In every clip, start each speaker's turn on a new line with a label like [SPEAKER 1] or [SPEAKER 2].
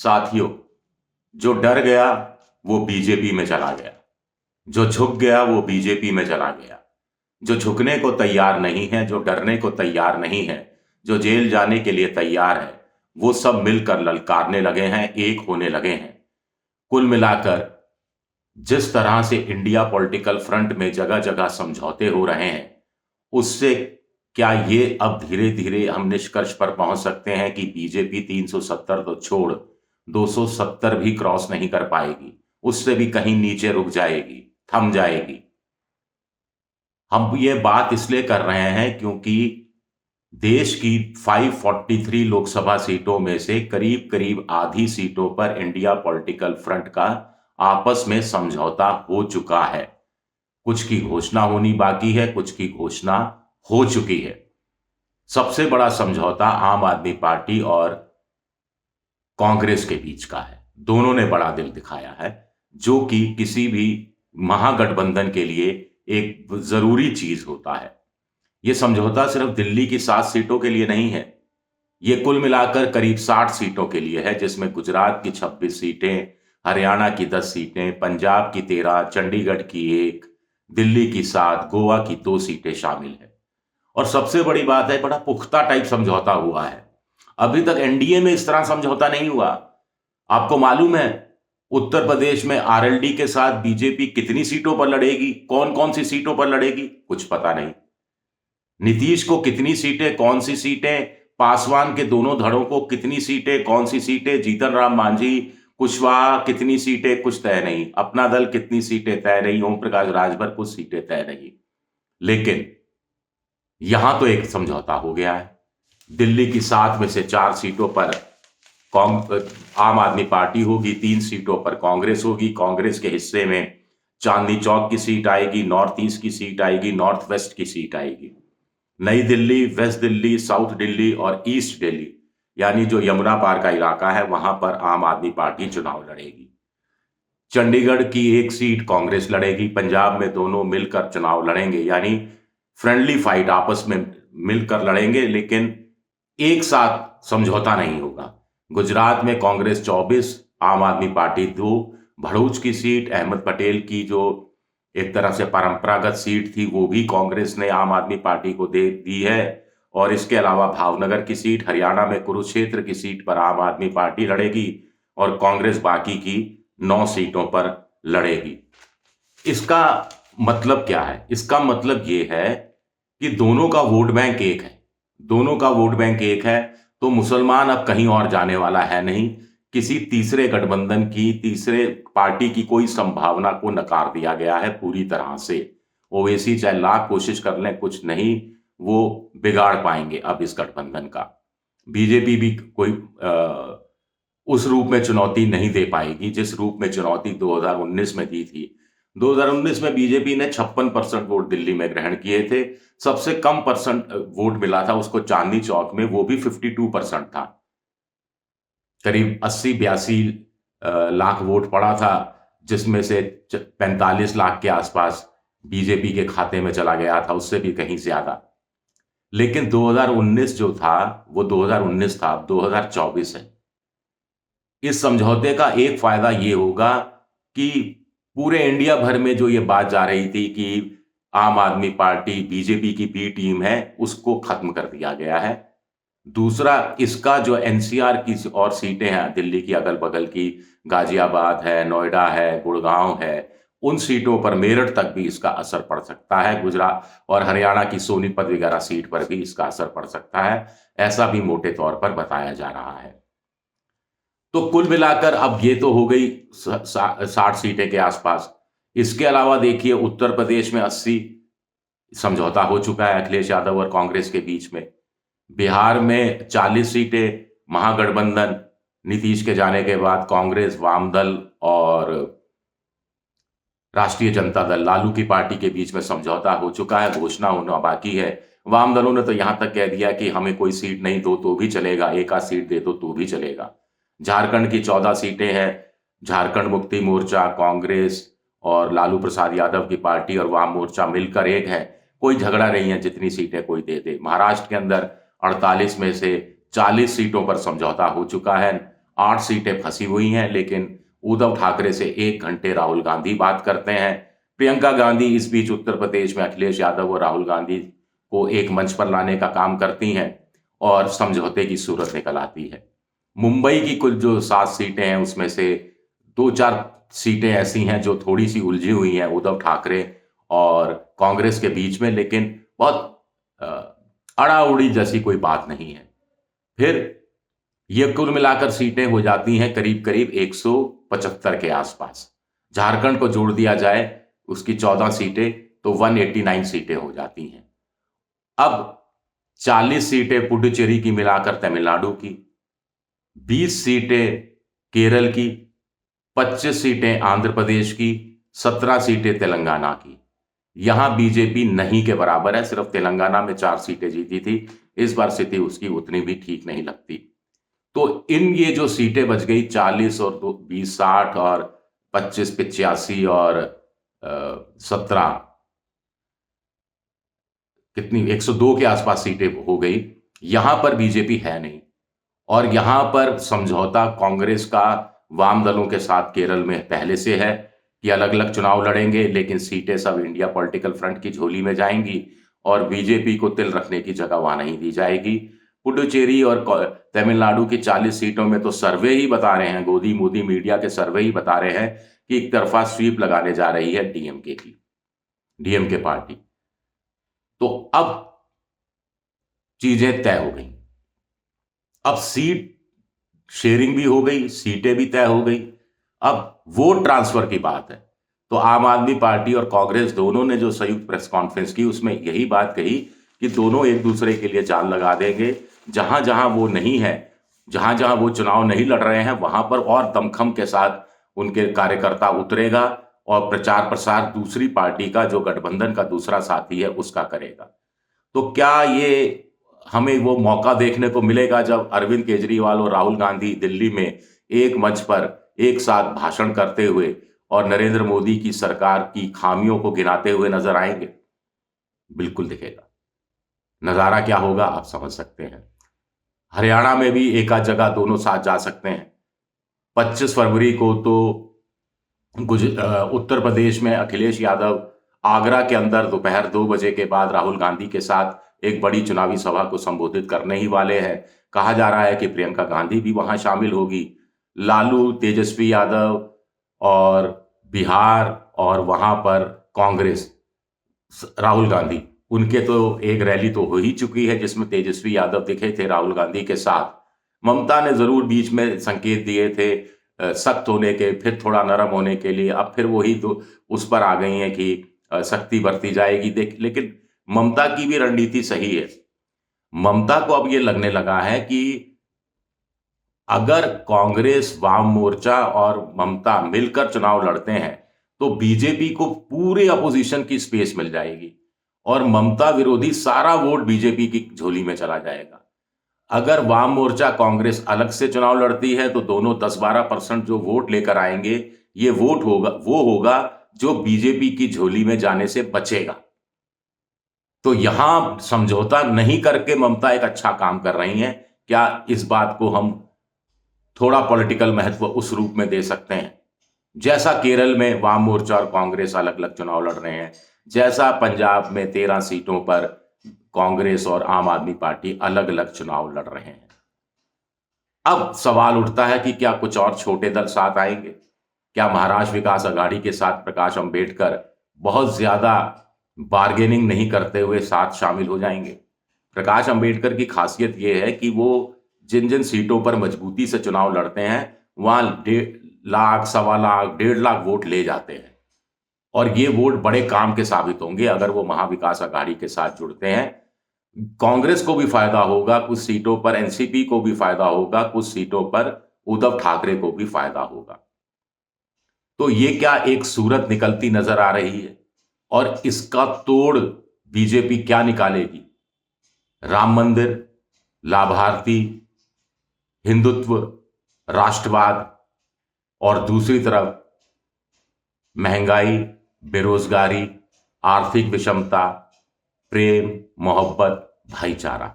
[SPEAKER 1] साथियों, जो डर गया वो बीजेपी में चला गया, जो झुक गया वो बीजेपी में चला गया, जो झुकने को तैयार नहीं है, जो डरने को तैयार नहीं है, जो जेल जाने के लिए तैयार है, वो सब मिलकर ललकारने लगे हैं, एक होने लगे हैं। कुल मिलाकर जिस तरह से इंडिया पॉलिटिकल फ्रंट में जगह जगह समझौते हो रहे हैं, उससे क्या ये अब धीरे धीरे हम निष्कर्ष पर पहुंच सकते हैं कि बीजेपी 370 तो छोड़ 270 भी क्रॉस नहीं कर पाएगी, उससे भी कहीं नीचे रुक जाएगी, थम जाएगी। हम ये बात इसलिए कर रहे हैं क्योंकि देश की 543 लोकसभा सीटों में से करीब करीब आधी सीटों पर इंडिया पॉलिटिकल फ्रंट का आपस में समझौता हो चुका है। कुछ की घोषणा होनी बाकी है, कुछ की घोषणा हो चुकी है। सबसे बड़ा समझौता आम आदमी पार्टी और कांग्रेस के बीच का है। दोनों ने बड़ा दिल दिखाया है, जो कि किसी भी महागठबंधन के लिए एक जरूरी चीज होता है। यह समझौता सिर्फ दिल्ली की 7 सीटों के लिए नहीं है, यह कुल मिलाकर करीब 60 सीटों के लिए है, जिसमें गुजरात की 26 सीटें, हरियाणा की 10 सीटें, पंजाब की 13, चंडीगढ़ की 1, दिल्ली की 7, गोवा की 2 सीटें शामिल है। और सबसे बड़ी बात है, बड़ा पुख्ता टाइप समझौता हुआ है। अभी तक एनडीए में इस तरह समझौता नहीं हुआ। आपको मालूम है उत्तर प्रदेश में आरएलडी के साथ बीजेपी कितनी सीटों पर लड़ेगी, कौन कौन सी सीटों पर लड़ेगी, कुछ पता नहीं। नीतीश को कितनी सीटें, कौन सी सीटें, पासवान के दोनों धड़ों को कितनी सीटें, कौन सी सीटें, जीतन राम मांझी, कुशवाहा कितनी सीटें, कुछ तय नहीं। अपना दल कितनी सीटें तय नहीं, ओम प्रकाश राजभर कुछ सीटें तय नहीं। लेकिन यहां तो एक समझौता हो गया है। दिल्ली की 7 में से 4 सीटों पर आम आदमी पार्टी होगी, 3 सीटों पर कांग्रेस होगी। कांग्रेस के हिस्से में चांदनी चौक की सीट आएगी, नॉर्थ ईस्ट की सीट आएगी, नॉर्थ वेस्ट की सीट आएगी। नई दिल्ली, वेस्ट दिल्ली, साउथ दिल्ली और ईस्ट दिल्ली, यानी जो यमुना पार का इलाका है, वहां पर आम आदमी पार्टी चुनाव लड़ेगी। चंडीगढ़ की 1 सीट कांग्रेस लड़ेगी। पंजाब में दोनों मिलकर चुनाव लड़ेंगे, यानी फ्रेंडली फाइट, आपस में मिलकर लड़ेंगे, लेकिन एक साथ समझौता नहीं होगा। गुजरात में कांग्रेस 24, आम आदमी पार्टी 2। भरूच की सीट अहमद पटेल की, जो एक तरह से परंपरागत सीट थी, वो भी कांग्रेस ने आम आदमी पार्टी को दे दी है। और इसके अलावा भावनगर की सीट, हरियाणा में कुरुक्षेत्र की सीट पर आम आदमी पार्टी लड़ेगी और कांग्रेस बाकी की 9 सीटों पर लड़ेगी। इसका मतलब क्या है? इसका मतलब ये है कि दोनों का वोट बैंक एक है। दोनों का वोट बैंक एक है, तो मुसलमान अब कहीं और जाने वाला है नहीं। किसी तीसरे गठबंधन की, तीसरे पार्टी की कोई संभावना को नकार दिया गया है पूरी तरह से। ओवैसी चाहे लाख कोशिश कर लें, कुछ नहीं वो बिगाड़ पाएंगे अब इस गठबंधन का। बीजेपी भी कोई उस रूप में चुनौती नहीं दे पाएगी जिस रूप में चुनौती 2019 में दी थी। 2019 में बीजेपी ने 56% वोट दिल्ली में ग्रहण किए थे। सबसे कम परसेंट वोट मिला था उसको चांदनी चौक में, वो भी 52% था। करीब 80-82 लाख वोट पड़ा था, जिसमें से 45 लाख के आसपास बीजेपी के खाते में चला गया था, उससे भी कहीं ज्यादा। लेकिन 2019 जो था वो 2019 था, अब 2024 है। इस समझौते का एक फायदा ये होगा कि पूरे इंडिया भर में जो ये बात जा रही थी कि आम आदमी पार्टी बीजेपी की बी टीम है, उसको खत्म कर दिया गया है। दूसरा, इसका जो एनसीआर की और सीटें हैं, दिल्ली की अगल बगल की, गाजियाबाद है, नोएडा है, गुड़गांव है, उन सीटों पर, मेरठ तक भी इसका असर पड़ सकता है। गुजरात और हरियाणा की सोनीपत वगैरह सीट पर भी इसका असर पड़ सकता है, ऐसा भी मोटे तौर पर बताया जा रहा है। तो कुल मिलाकर अब ये तो हो गई 60 सीटें के आसपास। इसके अलावा देखिए, उत्तर प्रदेश में 80 समझौता हो चुका है अखिलेश यादव और कांग्रेस के बीच में। बिहार में 40 सीटें, महागठबंधन नीतीश के जाने के बाद कांग्रेस, वामदल और राष्ट्रीय जनता दल लालू की पार्टी के बीच में समझौता हो चुका है, घोषणा होना बाकी है। वाम दलों ने तो यहां तक कह दिया कि हमें कोई सीट नहीं दो तो भी चलेगा, एक आध सीट दे दो तो भी चलेगा। झारखंड की 14 सीटें हैं। झारखंड मुक्ति मोर्चा, कांग्रेस और लालू प्रसाद यादव की पार्टी और वाम मोर्चा मिलकर एक है। कोई झगड़ा नहीं है, जितनी सीटें कोई दे दे। महाराष्ट्र के अंदर 48 में से 40 सीटों पर समझौता हो चुका है। 8 सीटें फंसी हुई हैं, लेकिन उद्धव ठाकरे से 1 घंटे राहुल गांधी बात करते हैं। प्रियंका गांधी इस बीच उत्तर प्रदेश में अखिलेश यादव और राहुल गांधी को एक मंच पर लाने का काम करती हैं और समझौते की सूरत निकल आती है। मुंबई की कुल जो 7 सीटें हैं उसमें से 2-4 सीटें ऐसी हैं जो थोड़ी सी उलझी हुई हैं उद्धव ठाकरे और कांग्रेस के बीच में, लेकिन बहुत अड़ाउड़ी जैसी कोई बात नहीं है। फिर ये कुल मिलाकर सीटें हो जाती हैं करीब करीब 175 के आसपास। झारखंड को जोड़ दिया जाए उसकी 14 सीटें तो 189 सीटें हो जाती हैं। अब 40 सीटें पुडुचेरी की मिलाकर तमिलनाडु की, 20 सीटें केरल की, 25 सीटें आंध्र प्रदेश की, 17 सीटें तेलंगाना की। यहां बीजेपी नहीं के बराबर है, सिर्फ तेलंगाना में 4 सीटें जीती थी। इस बार स्थिति उसकी उतनी भी ठीक नहीं लगती। तो इन ये जो सीटें बच गई 40 और 20 60 और 25 85 और 17 कितनी 102 के आसपास सीटें हो गई। यहां पर बीजेपी है नहीं और यहां पर समझौता कांग्रेस का वाम दलों के साथ केरल में पहले से है कि अलग अलग चुनाव लड़ेंगे, लेकिन सीटें सब इंडिया पॉलिटिकल फ्रंट की झोली में जाएंगी और बीजेपी को तिल रखने की जगह वहां नहीं दी जाएगी। पुडुचेरी और तमिलनाडु की 40 सीटों में तो सर्वे ही बता रहे हैं, गोदी मोदी मीडिया के सर्वे ही बता रहे हैं कि एक तरफा स्वीप लगाने जा रही है डीएमके पार्टी। तो अब चीजें तय हो गई। अब सीट शेयरिंग भी हो गई, सीटें भी तय हो गई। अब वोट ट्रांसफर की बात है तो आम आदमी पार्टी और कांग्रेस दोनों ने जो संयुक्त प्रेस कॉन्फ्रेंस की उसमें यही बात कही कि दोनों एक दूसरे के लिए जान लगा देंगे। जहां जहां वो नहीं है, जहां जहां वो चुनाव नहीं लड़ रहे हैं, वहां पर और दमखम के साथ उनके कार्यकर्ता उतरेगा और प्रचार प्रसार दूसरी पार्टी का, जो गठबंधन का दूसरा साथी है, उसका करेगा। तो क्या ये हमें वो मौका देखने को मिलेगा जब अरविंद केजरीवाल और राहुल गांधी दिल्ली में एक मंच पर एक साथ भाषण करते हुए और नरेंद्र मोदी की सरकार की खामियों को गिनाते हुए नजर आएंगे? बिल्कुल दिखेगा। नजारा क्या होगा आप समझ सकते हैं। हरियाणा में भी एक आध जगह दोनों साथ जा सकते हैं। 25 फरवरी को तो उत्तर प्रदेश में अखिलेश यादव आगरा के अंदर दोपहर 2 बजे के बाद राहुल गांधी के साथ एक बड़ी चुनावी सभा को संबोधित करने ही वाले हैं। कहा जा रहा है कि प्रियंका गांधी भी वहां शामिल होगी। लालू, तेजस्वी यादव और बिहार और वहां पर कांग्रेस, राहुल गांधी, उनके तो एक रैली तो हो ही चुकी है जिसमें तेजस्वी यादव दिखे थे राहुल गांधी के साथ। ममता ने जरूर बीच में संकेत दिए थे सख्त होने के, फिर थोड़ा नरम होने के लिए। अब फिर वही तो उस पर आ गई हैं कि सख्ती बरती जाएगी। लेकिन ममता की भी रणनीति सही है। ममता को अब ये लगने लगा है कि अगर कांग्रेस, वाम मोर्चा और ममता मिलकर चुनाव लड़ते हैं तो बीजेपी को पूरे अपोजिशन की स्पेस मिल जाएगी और ममता विरोधी सारा वोट बीजेपी की झोली में चला जाएगा। अगर वाम मोर्चा कांग्रेस अलग से चुनाव लड़ती है तो दोनों 10-12% जो वोट लेकर आएंगे, ये वोट होगा जो बीजेपी की झोली में जाने से बचेगा। तो यहां समझौता नहीं करके ममता एक अच्छा काम कर रही हैं। क्या इस बात को हम थोड़ा पॉलिटिकल महत्व उस रूप में दे सकते हैं जैसा केरल में वाम मोर्चा और कांग्रेस अलग अलग चुनाव लड़ रहे हैं, जैसा पंजाब में 13 सीटों पर कांग्रेस और आम आदमी पार्टी अलग अलग चुनाव लड़ रहे हैं। अब सवाल उठता है कि क्या कुछ और छोटे दल साथ आएंगे? क्या महाराष्ट्र विकास अघाड़ी के साथ प्रकाश अंबेडकर बहुत ज्यादा बार्गेनिंग नहीं करते हुए साथ शामिल हो जाएंगे? प्रकाश अंबेडकर की खासियत यह है कि वो जिन जिन सीटों पर मजबूती से चुनाव लड़ते हैं वहां 1.5 लाख, 1.25 लाख, 1.5 लाख वोट ले जाते हैं और ये वोट बड़े काम के साबित होंगे अगर वो महाविकास अघाड़ी के साथ जुड़ते हैं। कांग्रेस को भी फायदा होगा कुछ सीटों पर, एनसीपी को भी फायदा होगा कुछ सीटों पर, उद्धव ठाकरे को भी फायदा होगा। तो ये क्या एक सूरत निकलती नजर आ रही है और इसका तोड़ बीजेपी क्या निकालेगी? राम मंदिर, लाभार्थी, हिंदुत्व, राष्ट्रवाद और दूसरी तरफ महंगाई, बेरोजगारी, आर्थिक विषमता, प्रेम, मोहब्बत, भाईचारा।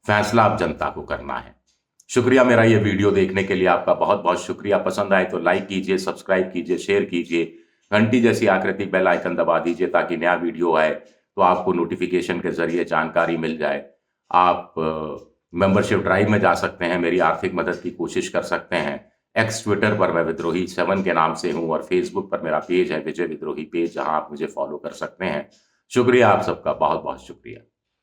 [SPEAKER 1] फैसला अब जनता को करना है। शुक्रिया मेरा ये वीडियो देखने के लिए, आपका बहुत बहुत शुक्रिया। पसंद आए तो लाइक कीजिए, सब्सक्राइब कीजिए, शेयर कीजिए, घंटी जैसी आकृति बेल आइकन दबा दीजिए ताकि नया वीडियो आए तो आपको नोटिफिकेशन के जरिए जानकारी मिल जाए। आप मेंबरशिप ड्राइव में जा सकते हैं, मेरी आर्थिक मदद की कोशिश कर सकते हैं। एक्स ट्विटर पर मैं विद्रोही 7 के नाम से हूं और फेसबुक पर मेरा पेज है विजय विद्रोही पेज, जहां आप मुझे फॉलो कर सकते हैं। शुक्रिया आप सबका, बहुत बहुत शुक्रिया।